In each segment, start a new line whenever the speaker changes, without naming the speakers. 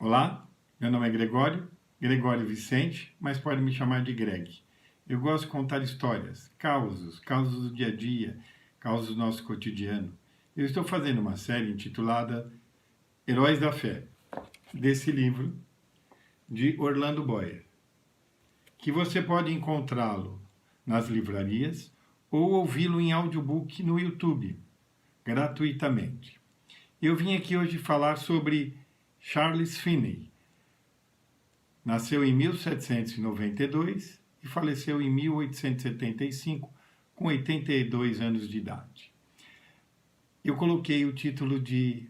Olá, meu nome é Gregório Vicente, mas pode me chamar de Greg. Eu gosto de contar histórias, causos do dia a dia, causos do nosso cotidiano. Eu estou fazendo uma série intitulada Heróis da Fé, desse livro de Orlando Boyer, que você pode encontrá-lo nas livrarias ou ouvi-lo em audiobook no YouTube, gratuitamente. Eu vim aqui hoje falar sobre Charles Finney. Nasceu em 1792 e faleceu em 1875, com 82 anos de idade. Eu coloquei o título de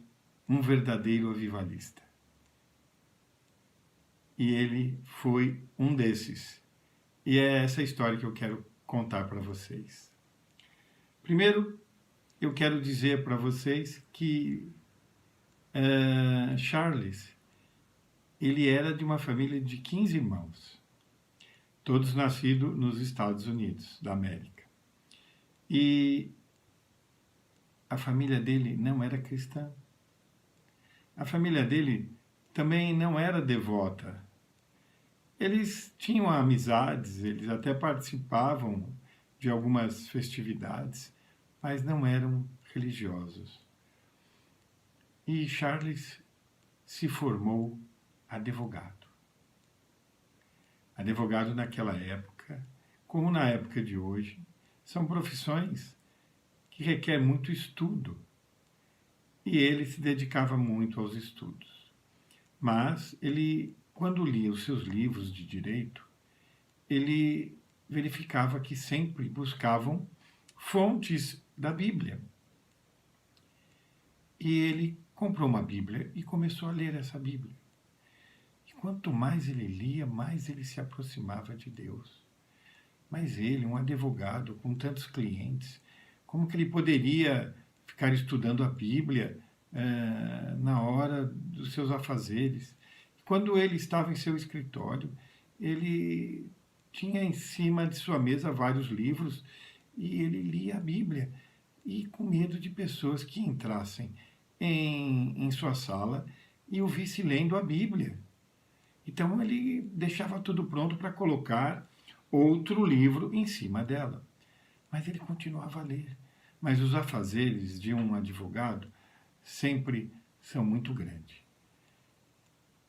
Um Verdadeiro Avivalista. E ele foi um desses. E é essa história que eu quero contar para vocês. Primeiro, eu quero dizer para vocês que Charles, ele era de uma família de 15 irmãos, todos nascidos nos Estados Unidos da América. E a família dele não era cristã. A família dele também não era devota. Eles tinham amizades, eles até participavam de algumas festividades, mas não eram religiosos. E Charles se formou advogado. Advogado naquela época, como na época de hoje, são profissões que requerem muito estudo. E ele se dedicava muito aos estudos. Mas ele, quando lia os seus livros de direito, ele verificava que sempre buscavam fontes da Bíblia. E ele comprou uma Bíblia e começou a ler essa Bíblia. E quanto mais ele lia, mais ele se aproximava de Deus. Mas ele, um advogado com tantos clientes, como que ele poderia ficar estudando a Bíblia na hora dos seus afazeres? Quando ele estava em seu escritório, ele tinha em cima de sua mesa vários livros e ele lia a Bíblia. E com medo de pessoas que entrassem em sua sala e o visse lendo a Bíblia. Então ele deixava tudo pronto para colocar outro livro em cima dela. Mas ele continuava a ler. Mas os afazeres de um advogado sempre são muito grandes.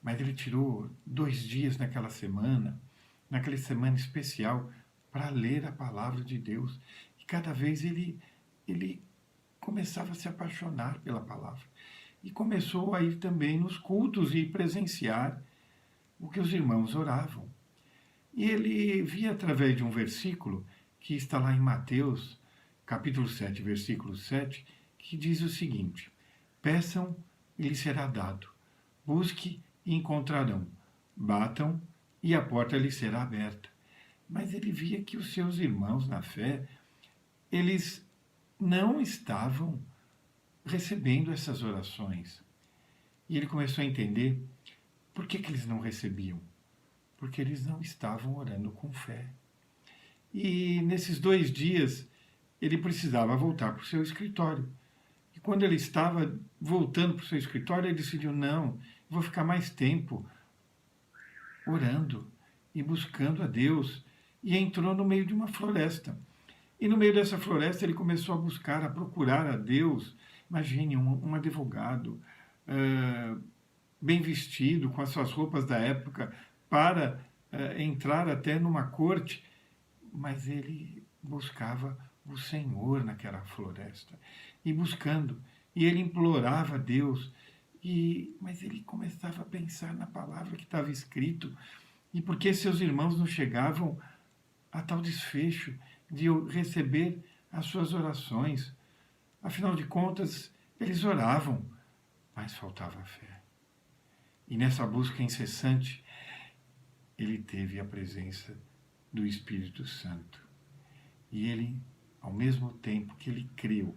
Mas ele tirou 2 dias naquela semana especial, para ler a palavra de Deus. E cada vez ele começava a se apaixonar pela palavra. E começou a ir também nos cultos e presenciar o que os irmãos oravam. E ele via através de um versículo que está lá em Mateus, capítulo 7, versículo 7, que diz o seguinte: peçam e lhes será dado, busque e encontrarão, batam e a porta lhes será aberta. Mas ele via que os seus irmãos na fé, eles não estavam recebendo essas orações. E ele começou a entender por que eles não recebiam. Porque eles não estavam orando com fé. E nesses 2 dias, ele precisava voltar para o seu escritório. E quando ele estava voltando para o seu escritório, ele decidiu: não, vou ficar mais tempo orando e buscando a Deus. E entrou no meio de uma floresta. E no meio dessa floresta ele começou a buscar, a procurar a Deus. Imagine um advogado bem vestido, com as suas roupas da época, para entrar até numa corte. Mas ele buscava o Senhor naquela floresta. E buscando, e ele implorava a Deus. Mas ele começava a pensar na palavra que estava escrito. E por que seus irmãos não chegavam a tal desfecho de receber as suas orações? Afinal de contas, eles oravam, mas faltava fé. E nessa busca incessante, ele teve a presença do Espírito Santo. E ele, ao mesmo tempo que ele creu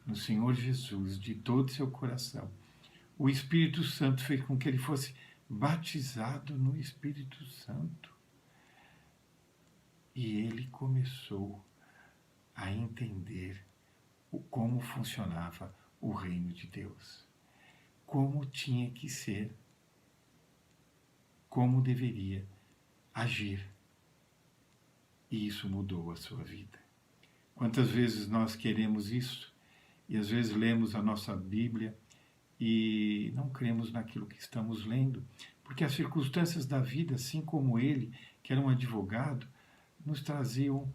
no Senhor Jesus de todo o seu coração, o Espírito Santo fez com que ele fosse batizado no Espírito Santo. E ele começou a entender como funcionava o reino de Deus. Como tinha que ser como deveria agir. E isso mudou a sua vida. Quantas vezes nós queremos isso e às vezes lemos a nossa Bíblia e não cremos naquilo que estamos lendo, porque as circunstâncias da vida, assim como ele, que era um advogado, nos traziam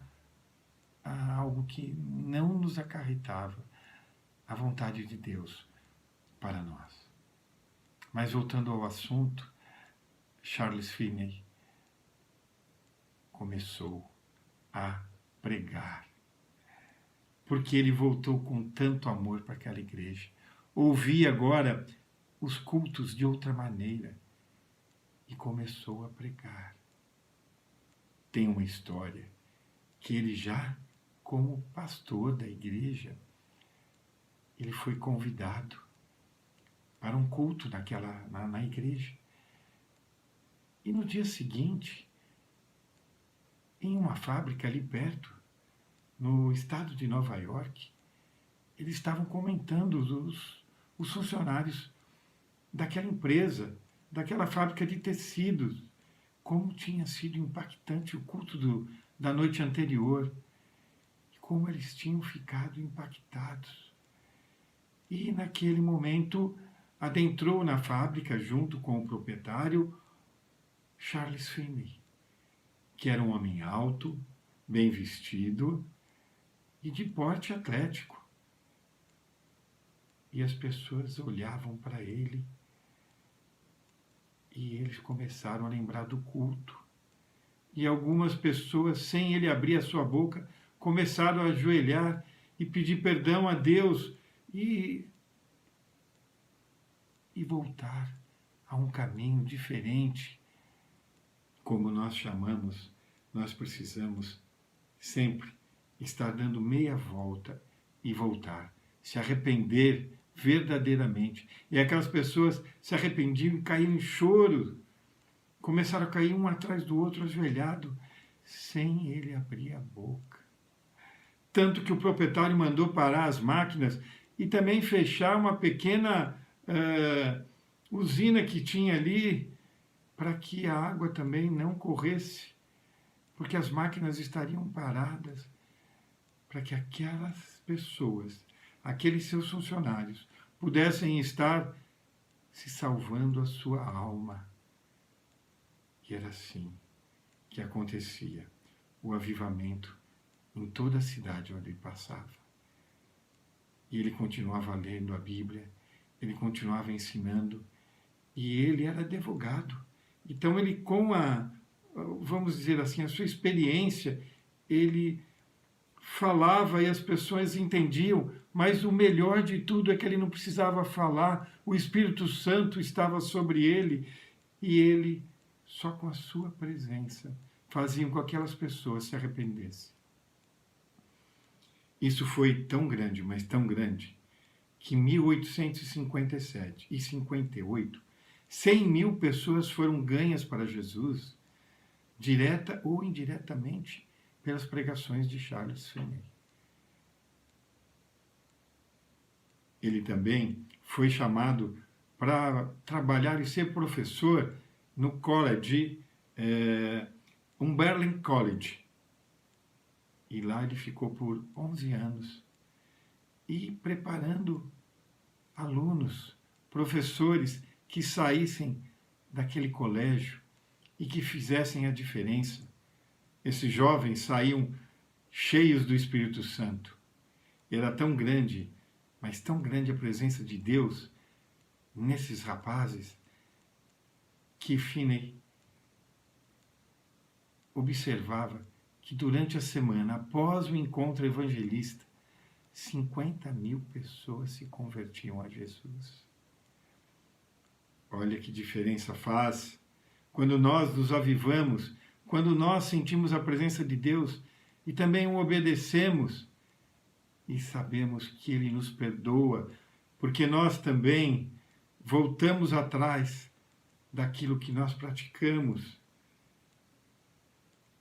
a algo que não nos acarretava a vontade de Deus para nós. Mas voltando ao assunto, Charles Finney começou a pregar, porque ele voltou com tanto amor para aquela igreja. Ouvia agora os cultos de outra maneira e começou a pregar. Tem uma história que ele já, como pastor da igreja, ele foi convidado para um culto na igreja. E no dia seguinte, em uma fábrica ali perto, no estado de Nova York, eles estavam comentando os funcionários daquela empresa, daquela fábrica de tecidos, como tinha sido impactante o culto da noite anterior, e como eles tinham ficado impactados. E naquele momento adentrou na fábrica, junto com o proprietário, Charles Finney, que era um homem alto, bem vestido e de porte atlético. E as pessoas olhavam para ele e eles começaram a lembrar do culto. E algumas pessoas, sem ele abrir a sua boca, começaram a ajoelhar e pedir perdão a Deus e voltar a um caminho diferente. Como nós chamamos, nós precisamos sempre estar dando meia volta e voltar, se arrepender verdadeiramente. E aquelas pessoas se arrependiam e caíam em choro, começaram a cair um atrás do outro, ajoelhado, sem ele abrir a boca. Tanto que o proprietário mandou parar as máquinas e também fechar uma pequena usina que tinha ali, para que a água também não corresse, porque as máquinas estariam paradas, para que aquelas pessoas, aqueles seus funcionários, pudessem estar se salvando a sua alma. E era assim que acontecia o avivamento em toda a cidade onde ele passava. E ele continuava lendo a Bíblia, ele continuava ensinando, e ele era advogado. Então ele, com vamos dizer assim, a sua experiência, ele falava e as pessoas entendiam, mas o melhor de tudo é que ele não precisava falar, o Espírito Santo estava sobre ele, e ele, só com a sua presença, fazia com que aquelas pessoas se arrependessem. Isso foi tão grande, mas tão grande, que em 1857 e 58, 100 mil pessoas foram ganhas para Jesus, direta ou indiretamente, pelas pregações de Charles Finney. Ele também foi chamado para trabalhar e ser professor no college, Umberlin College. E lá ele ficou por 11 anos, e preparando alunos, professores que saíssem daquele colégio e que fizessem a diferença. Esses jovens saíam cheios do Espírito Santo. Era tão grande, mas tão grande a presença de Deus nesses rapazes, que Finney observava que durante a semana, após o encontro evangelista, 50 mil pessoas se convertiam a Jesus. Olha que diferença faz quando nós nos avivamos, quando nós sentimos a presença de Deus e também o obedecemos e sabemos que Ele nos perdoa, porque nós também voltamos atrás daquilo que nós praticamos.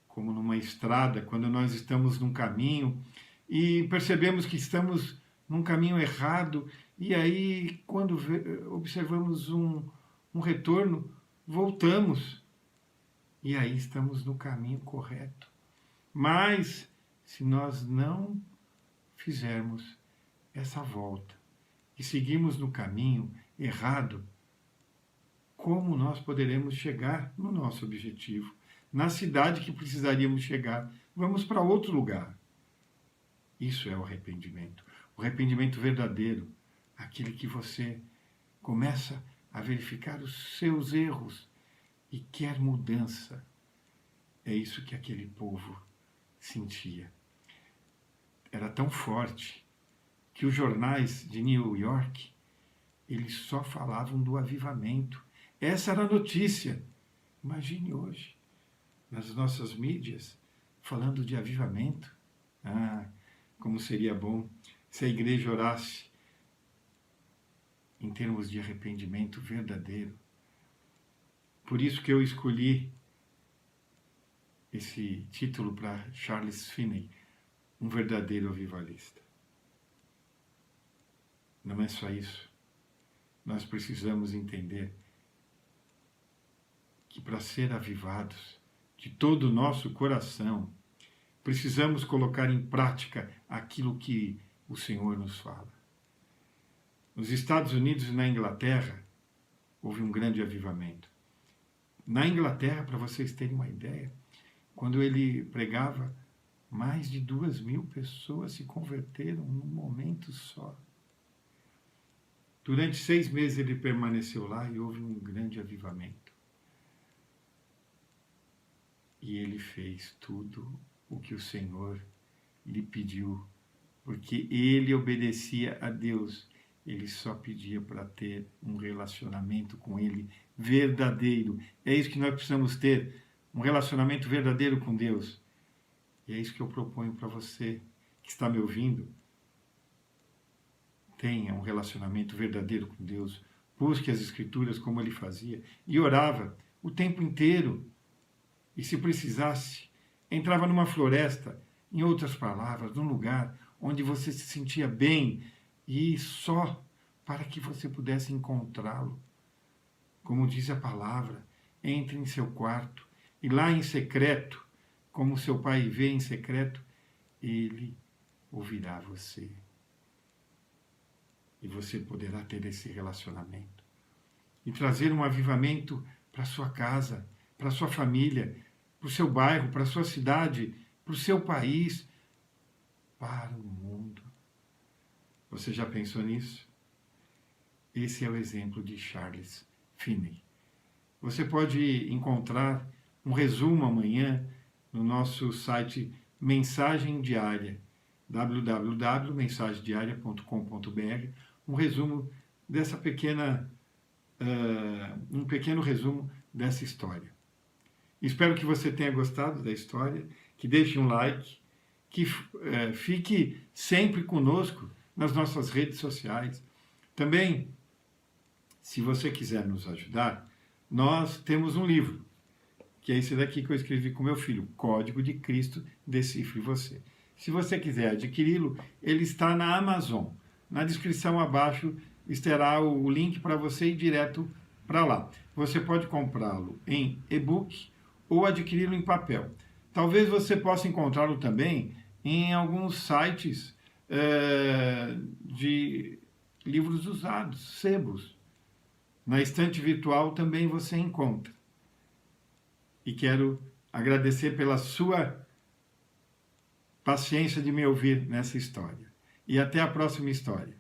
Como numa estrada, quando nós estamos num caminho e percebemos que estamos num caminho errado, e aí, quando observamos um retorno, voltamos e aí estamos no caminho correto. Mas, se nós não fizermos essa volta e seguimos no caminho errado, como nós poderemos chegar no nosso objetivo? Na cidade que precisaríamos chegar, vamos para outro lugar. Isso é o arrependimento. O arrependimento verdadeiro, aquele que você começa a verificar os seus erros e quer mudança. É isso que aquele povo sentia. Era tão forte que os jornais de New York, eles só falavam do avivamento. Essa era a notícia. Imagine hoje, nas nossas mídias, falando de avivamento. Como seria bom se a igreja orasse em termos de arrependimento verdadeiro. Por isso que eu escolhi esse título para Charles Finney, um verdadeiro avivalista. Não é só isso. Nós precisamos entender que para ser avivados de todo o nosso coração, precisamos colocar em prática aquilo que o Senhor nos fala. Nos Estados Unidos e na Inglaterra, houve um grande avivamento. Na Inglaterra, para vocês terem uma ideia, quando ele pregava, mais de 2.000 pessoas se converteram num momento só. Durante 6 meses ele permaneceu lá e houve um grande avivamento. E ele fez tudo o que o Senhor lhe pediu, porque ele obedecia a Deus. Ele só pedia para ter um relacionamento com Ele verdadeiro. É isso que nós precisamos ter, um relacionamento verdadeiro com Deus. E é isso que eu proponho para você que está me ouvindo. Tenha um relacionamento verdadeiro com Deus. Busque as Escrituras como ele fazia. E orava o tempo inteiro. E se precisasse, entrava numa floresta, em outras palavras, num lugar onde você se sentia bem, e só para que você pudesse encontrá-lo. Como diz a palavra, entre em seu quarto, e lá em secreto, como seu pai vê em secreto, ele ouvirá você. E você poderá ter esse relacionamento. E trazer um avivamento para sua casa, para sua família, para o seu bairro, para a sua cidade, para o seu país, para o mundo. Você já pensou nisso? Esse é o exemplo de Charles Finney. Você pode encontrar um resumo amanhã no nosso site Mensagem Diária, www.mensagemdiaria.com.br, um resumo dessa um pequeno resumo dessa história. Espero que você tenha gostado da história, que deixe um like, que fique sempre conosco nas nossas redes sociais. Também, se você quiser nos ajudar, nós temos um livro, que é esse daqui que eu escrevi com meu filho, Código de Cristo, Decifre Você. Se você quiser adquiri-lo, ele está na Amazon. Na descrição abaixo estará o link para você ir direto para lá. Você pode comprá-lo em e-book ou adquiri-lo em papel. Talvez você possa encontrá-lo também em alguns sites de livros usados, sebos. Na estante virtual também você encontra. E quero agradecer pela sua paciência de me ouvir nessa história. E até a próxima história.